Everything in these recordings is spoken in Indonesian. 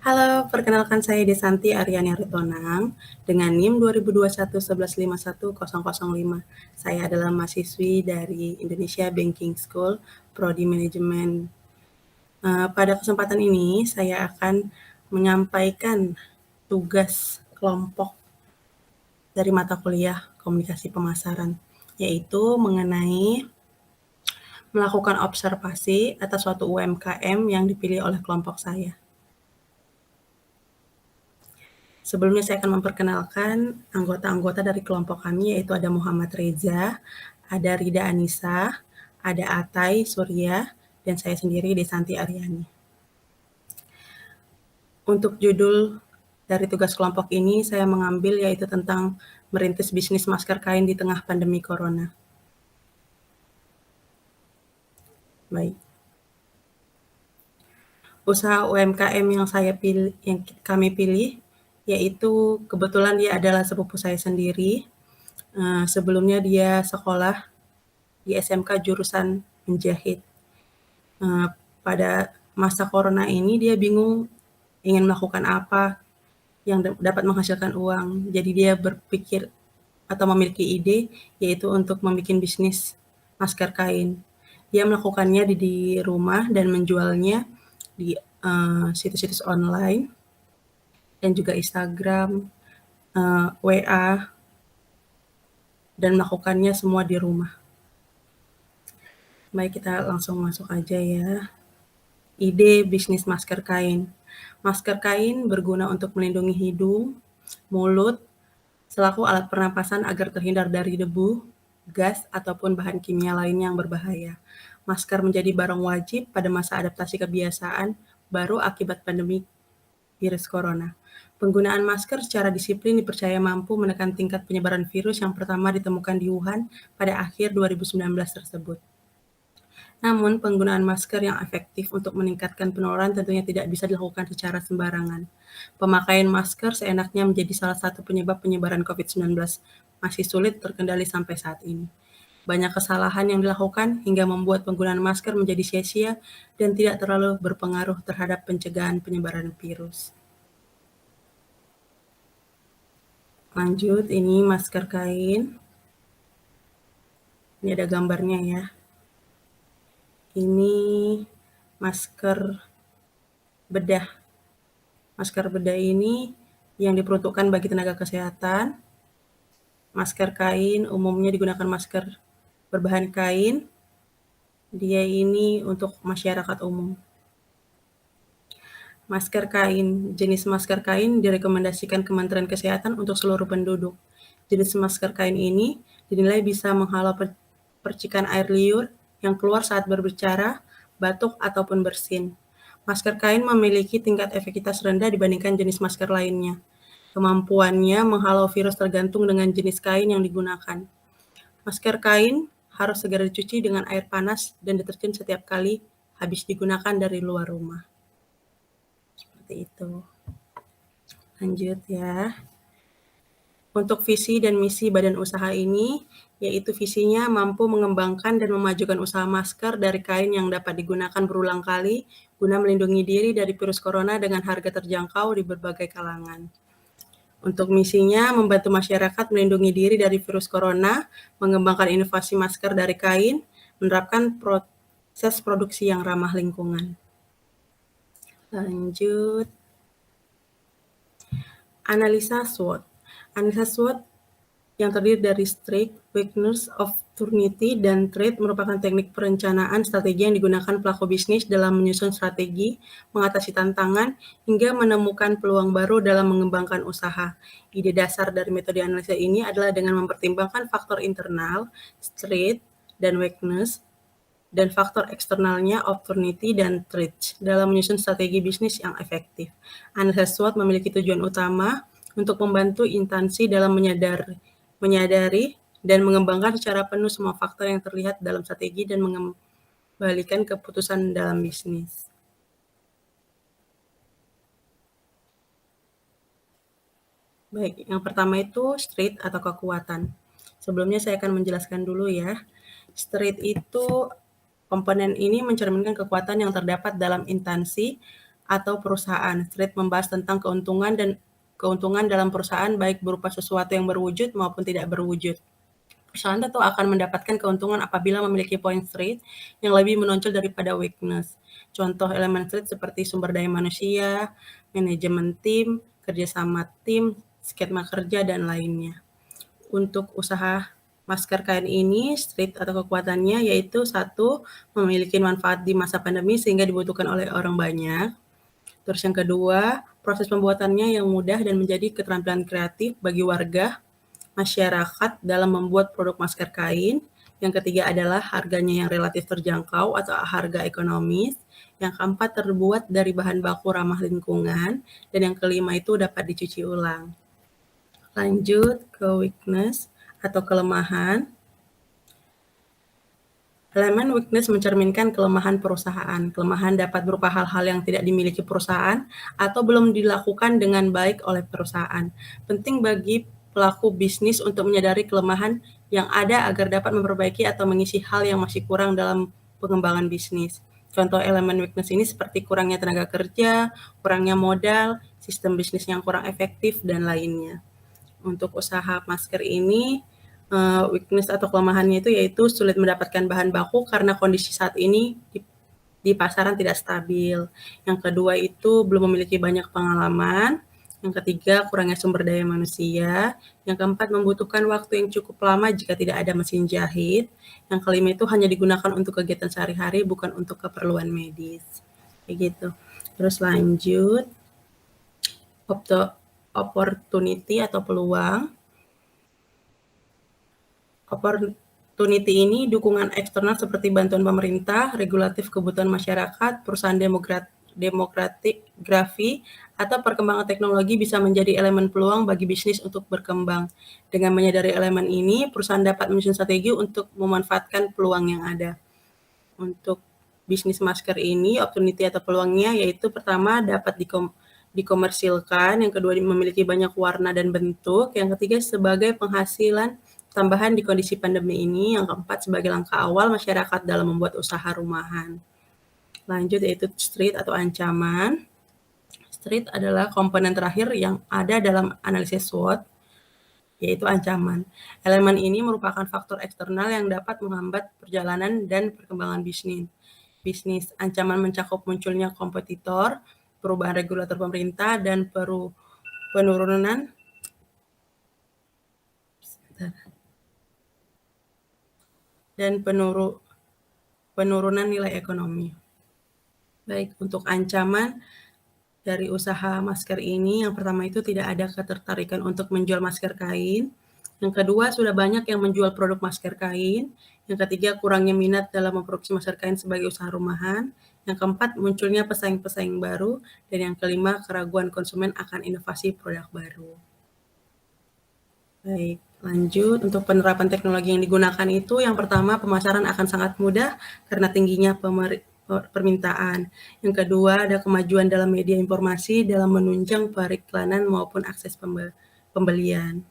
Halo, perkenalkan saya Desanti Aryani Ritonang dengan NIM 2021 1151 005. Saya adalah mahasiswi dari Indonesia Banking School, Prodi Manajemen. Pada kesempatan ini saya akan menyampaikan tugas kelompok dari mata kuliah Komunikasi Pemasaran, yaitu mengenai melakukan observasi atas suatu UMKM yang dipilih oleh kelompok saya. Sebelumnya saya akan memperkenalkan anggota-anggota dari kelompok kami, yaitu ada Muhammad Reza, ada Rida Anissa, ada Atai Surya, dan saya sendiri Desanti Aryani. Untuk judul dari tugas kelompok ini saya mengambil yaitu tentang merintis bisnis masker kain di tengah pandemi corona. Baik. Usaha UMKM yang kami pilih yaitu kebetulan dia adalah sepupu saya sendiri. Sebelumnya dia sekolah di SMK jurusan menjahit. Pada masa corona ini dia bingung ingin melakukan apa yang dapat menghasilkan uang. Jadi dia berpikir atau memiliki ide yaitu untuk membuat bisnis masker kain. Dia melakukannya di rumah dan menjualnya di situs-situs online dan juga Instagram, WA, dan melakukannya semua di rumah. Baik, kita langsung masuk aja ya. Ide bisnis masker kain. Masker kain berguna untuk melindungi hidung, mulut, selaku alat pernapasan agar terhindar dari debu, gas, ataupun bahan kimia lain yang berbahaya. Masker menjadi barang wajib pada masa adaptasi kebiasaan baru akibat pandemi virus corona. Penggunaan masker secara disiplin dipercaya mampu menekan tingkat penyebaran virus yang pertama ditemukan di Wuhan pada akhir 2019 tersebut. Namun, penggunaan masker yang efektif untuk meningkatkan penularan tentunya tidak bisa dilakukan secara sembarangan. Pemakaian masker seenaknya menjadi salah satu penyebab penyebaran COVID-19 masih sulit terkendali sampai saat ini. Banyak kesalahan yang dilakukan hingga membuat penggunaan masker menjadi sia-sia dan tidak terlalu berpengaruh terhadap pencegahan penyebaran virus. Lanjut, ini masker kain. Ini ada gambarnya ya. Ini masker bedah. Masker bedah ini yang diperuntukkan bagi tenaga kesehatan. Masker kain umumnya digunakan masker berbahan kain. Dia ini untuk masyarakat umum. Masker kain. Jenis masker kain direkomendasikan Kementerian Kesehatan untuk seluruh penduduk. Jenis masker kain ini dinilai bisa menghalau percikan air liur yang keluar saat berbicara, batuk, ataupun bersin. Masker kain memiliki tingkat efektivitas rendah dibandingkan jenis masker lainnya. Kemampuannya menghalau virus tergantung dengan jenis kain yang digunakan. Masker kain harus segera dicuci dengan air panas dan deterjen setiap kali habis digunakan dari luar rumah. Seperti itu. Lanjut ya. Untuk visi dan misi badan usaha ini, yaitu visinya mampu mengembangkan dan memajukan usaha masker dari kain yang dapat digunakan berulang kali guna melindungi diri dari virus corona dengan harga terjangkau di berbagai kalangan. Untuk misinya, membantu masyarakat melindungi diri dari virus corona, mengembangkan inovasi masker dari kain, menerapkan proses produksi yang ramah lingkungan. Lanjut. Analisa SWOT. Analisa SWOT yang terdiri dari Strength, Weakness, Opportunity, dan Threat merupakan teknik perencanaan strategi yang digunakan pelaku bisnis dalam menyusun strategi, mengatasi tantangan, hingga menemukan peluang baru dalam mengembangkan usaha. Ide dasar dari metode analisa ini adalah dengan mempertimbangkan faktor internal, strength, dan weakness, dan faktor eksternalnya, opportunity, dan threat, dalam menyusun strategi bisnis yang efektif. Analisa SWOT memiliki tujuan utama untuk membantu instansi dalam menyadari dan mengembangkan secara penuh semua faktor yang terlihat dalam strategi dan mengembalikan keputusan dalam bisnis. Baik, yang pertama itu strength atau kekuatan. Sebelumnya saya akan menjelaskan dulu ya. Strength itu komponen ini mencerminkan kekuatan yang terdapat dalam instansi atau perusahaan. Street membahas tentang keuntungan dalam perusahaan baik berupa sesuatu yang berwujud maupun tidak berwujud. Perusahaan tentu akan mendapatkan keuntungan apabila memiliki poin strength yang lebih menonjol daripada weakness. Contoh elemen strength seperti sumber daya manusia, manajemen tim, kerjasama tim, skema kerja, dan lainnya. Untuk usaha masker kain ini, strength atau kekuatannya yaitu satu, memiliki manfaat di masa pandemi sehingga dibutuhkan oleh orang banyak. Terus yang kedua, proses pembuatannya yang mudah dan menjadi keterampilan kreatif bagi warga masyarakat dalam membuat produk masker kain. Yang ketiga adalah harganya yang relatif terjangkau atau harga ekonomis. Yang keempat terbuat dari bahan baku ramah lingkungan. Dan yang kelima itu dapat dicuci ulang. Lanjut ke weakness atau kelemahan. Elemen weakness mencerminkan kelemahan perusahaan. Kelemahan dapat berupa hal-hal yang tidak dimiliki perusahaan atau belum dilakukan dengan baik oleh perusahaan. Penting bagi pelaku bisnis untuk menyadari kelemahan yang ada agar dapat memperbaiki atau mengisi hal yang masih kurang dalam pengembangan bisnis. Contoh elemen weakness ini seperti kurangnya tenaga kerja, kurangnya modal, sistem bisnis yang kurang efektif, dan lainnya. Untuk usaha masker ini, weakness atau kelemahannya itu yaitu sulit mendapatkan bahan baku karena kondisi saat ini di pasaran tidak stabil. Yang kedua itu belum memiliki banyak pengalaman. Yang ketiga, kurangnya sumber daya manusia. Yang keempat, membutuhkan waktu yang cukup lama jika tidak ada mesin jahit. Yang kelima itu hanya digunakan untuk kegiatan sehari-hari, bukan untuk keperluan medis. Kayak gitu. Terus lanjut, opportunity atau peluang. Opportunity ini dukungan eksternal seperti bantuan pemerintah, regulatif kebutuhan masyarakat, perusahaan demografi, atau perkembangan teknologi bisa menjadi elemen peluang bagi bisnis untuk berkembang. Dengan menyadari elemen ini, perusahaan dapat menyusun strategi untuk memanfaatkan peluang yang ada. Untuk bisnis masker ini, opportunity atau peluangnya yaitu pertama dapat dikomersilkan, yang kedua memiliki banyak warna dan bentuk, yang ketiga sebagai penghasilan tambahan di kondisi pandemi ini, yang keempat sebagai langkah awal masyarakat dalam membuat usaha rumahan. Lanjut yaitu street atau ancaman. Street adalah komponen terakhir yang ada dalam analisis SWOT, yaitu ancaman. Elemen ini merupakan faktor eksternal yang dapat menghambat perjalanan dan perkembangan bisnis. Ancaman mencakup munculnya kompetitor, perubahan regulator pemerintah, dan penurunan nilai ekonomi. Baik, untuk ancaman dari usaha masker ini, yang pertama itu tidak ada ketertarikan untuk menjual masker kain. Yang kedua, sudah banyak yang menjual produk masker kain. Yang ketiga, kurangnya minat dalam memproduksi masker kain sebagai usaha rumahan. Yang keempat, munculnya pesaing-pesaing baru. Dan yang kelima, keraguan konsumen akan inovasi produk baru. Baik, lanjut. Untuk penerapan teknologi yang digunakan itu, yang pertama, pemasaran akan sangat mudah karena tingginya permintaan. Yang kedua, ada kemajuan dalam media informasi dalam menunjang periklanan maupun akses pembelian.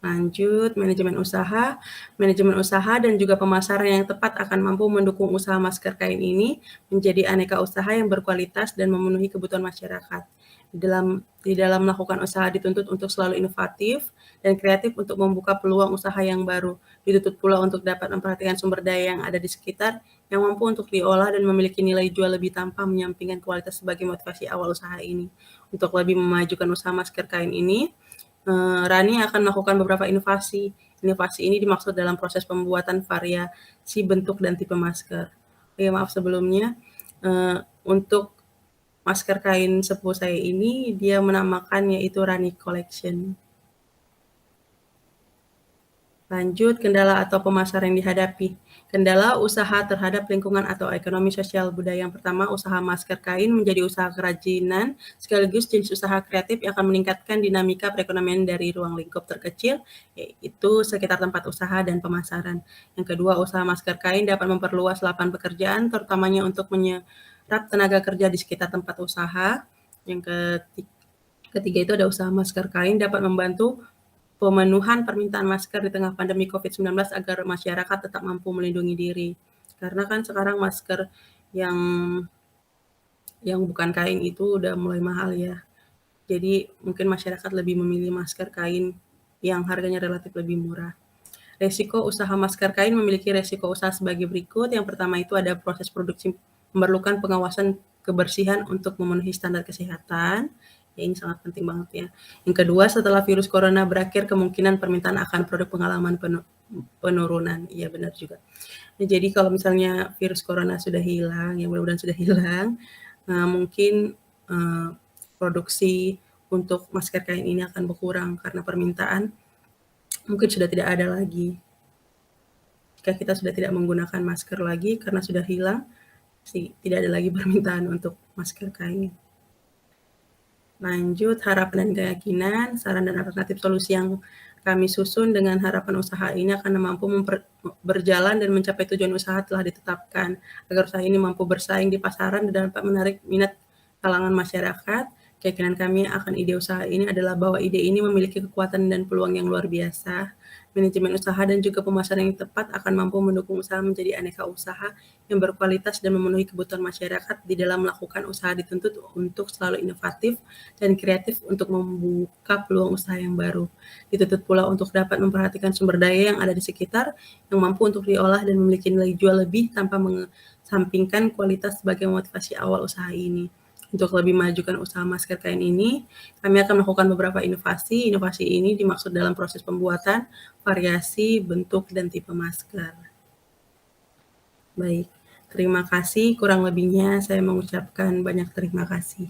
Lanjut, manajemen usaha. Manajemen usaha dan juga pemasaran yang tepat akan mampu mendukung usaha masker kain ini menjadi aneka usaha yang berkualitas dan memenuhi kebutuhan masyarakat. Di dalam melakukan usaha dituntut untuk selalu inovatif dan kreatif untuk membuka peluang usaha yang baru. Dituntut pula untuk dapat memperhatikan sumber daya yang ada di sekitar, yang mampu untuk diolah dan memiliki nilai jual lebih tanpa menyampingkan kualitas sebagai motivasi awal usaha ini. Untuk lebih memajukan usaha masker kain ini, Rani akan melakukan beberapa inovasi. Inovasi ini dimaksud dalam proses pembuatan variasi bentuk dan tipe masker. Maaf sebelumnya, untuk masker kain sepuh saya ini, dia menamakan yaitu Rani Collection. Lanjut, kendala atau pemasaran yang dihadapi. Kendala usaha terhadap lingkungan atau ekonomi sosial budaya. Yang pertama, usaha masker kain menjadi usaha kerajinan, sekaligus jenis usaha kreatif yang akan meningkatkan dinamika perekonomian dari ruang lingkup terkecil, yaitu sekitar tempat usaha dan pemasaran. Yang kedua, usaha masker kain dapat memperluas lapangan pekerjaan, terutamanya untuk menyerap tenaga kerja di sekitar tempat usaha. Yang ketiga itu ada usaha masker kain dapat membantu pemenuhan permintaan masker di tengah pandemi COVID-19 agar masyarakat tetap mampu melindungi diri. Karena kan sekarang masker yang bukan kain itu udah mulai mahal ya. Jadi mungkin masyarakat lebih memilih masker kain yang harganya relatif lebih murah. Resiko usaha masker kain memiliki resiko usaha sebagai berikut. Yang pertama itu ada proses produksi memerlukan pengawasan kebersihan untuk memenuhi standar kesehatan. Ya, ini sangat penting banget ya. Yang kedua, setelah virus corona berakhir, kemungkinan permintaan akan produk pengalaman penurunan. Iya benar juga. Nah, jadi kalau misalnya virus corona sudah hilang, ya mudah-mudahan sudah hilang, mungkin produksi untuk masker kain ini akan berkurang karena permintaan mungkin sudah tidak ada lagi. Jika kita sudah tidak menggunakan masker lagi karena sudah hilang, tidak ada lagi permintaan untuk masker kain. Lanjut, harapan dan keyakinan, saran dan alternatif solusi yang kami susun dengan harapan usaha ini akan mampu berjalan dan mencapai tujuan usaha telah ditetapkan, agar usaha ini mampu bersaing di pasaran dan dapat menarik minat kalangan masyarakat. Keyakinan kami akan ide usaha ini adalah bahwa ide ini memiliki kekuatan dan peluang yang luar biasa. Manajemen usaha dan juga pemasaran yang tepat akan mampu mendukung usaha menjadi aneka usaha yang berkualitas dan memenuhi kebutuhan masyarakat. Di dalam melakukan usaha dituntut untuk selalu inovatif dan kreatif untuk membuka peluang usaha yang baru. Dituntut pula untuk dapat memperhatikan sumber daya yang ada di sekitar, yang mampu untuk diolah dan memiliki nilai jual lebih tanpa mengesampingkan kualitas sebagai motivasi awal usaha ini. Untuk lebih memajukan usaha masker kain ini, kami akan melakukan beberapa inovasi. Inovasi ini dimaksud dalam proses pembuatan, variasi, bentuk, dan tipe masker. Baik, terima kasih. Kurang lebihnya saya mengucapkan banyak terima kasih.